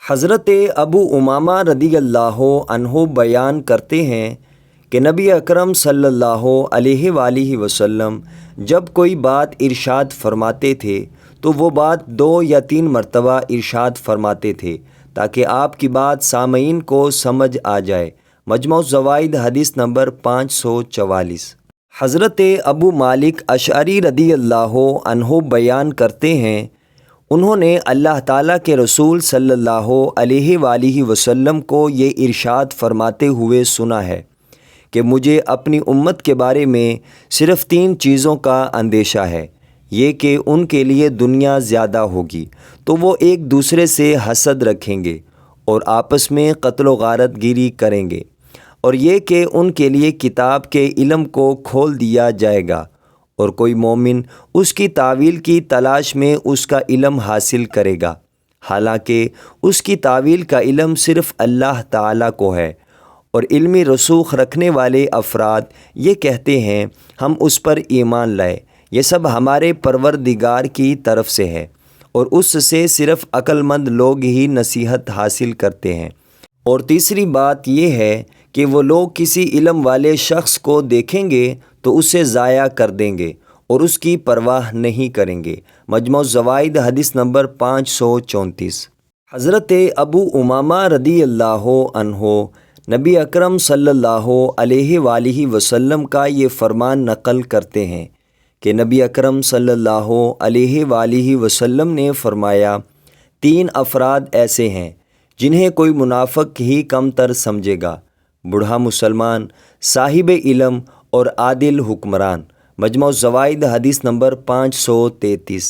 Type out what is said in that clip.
حضرت ابو امامہ رضی اللہ عنہ بیان کرتے ہیں کہ نبی اکرم صلی اللہ علیہ وآلہ وسلم جب کوئی بات ارشاد فرماتے تھے تو وہ بات 2 یا 3 مرتبہ ارشاد فرماتے تھے تاکہ آپ کی بات سامعین کو سمجھ آ جائے۔ مجموع الزوائد حدیث نمبر 544۔ حضرت ابو مالک اشعری رضی اللہ عنہ بیان کرتے ہیں، انہوں نے اللہ تعالیٰ کے رسول صلی اللہ علیہ وآلہ وسلم کو یہ ارشاد فرماتے ہوئے سنا ہے کہ مجھے اپنی امت کے بارے میں صرف 3 چیزوں کا اندیشہ ہے، یہ کہ ان کے لیے دنیا زیادہ ہوگی تو وہ ایک دوسرے سے حسد رکھیں گے اور آپس میں قتل و غارت گیری کریں گے، اور یہ کہ ان کے لیے کتاب کے علم کو کھول دیا جائے گا اور کوئی مومن اس کی تعویل کی تلاش میں اس کا علم حاصل کرے گا، حالانکہ اس کی تعویل کا علم صرف اللہ تعالیٰ کو ہے، اور علمی رسوخ رکھنے والے افراد یہ کہتے ہیں ہم اس پر ایمان لائے، یہ سب ہمارے پروردگار کی طرف سے ہے، اور اس سے صرف عقل مند لوگ ہی نصیحت حاصل کرتے ہیں۔ اور تیسری بات یہ ہے کہ وہ لوگ کسی علم والے شخص کو دیکھیں گے تو اسے ضائع کر دیں گے اور اس کی پرواہ نہیں کریں گے۔ مجموع الزوائد حدیث نمبر 534۔ حضرت ابو امامہ رضی اللہ عنہ نبی اکرم صلی اللہ علیہ وآلہ وسلم کا یہ فرمان نقل کرتے ہیں کہ نبی اکرم صلی اللہ علیہ وآلہ وسلم نے فرمایا، 3 افراد ایسے ہیں جنہیں کوئی منافق ہی کم تر سمجھے گا: بوڑھا مسلمان، صاحب علم اور عادل حکمران۔ مجموع الزوائد حدیث نمبر 533۔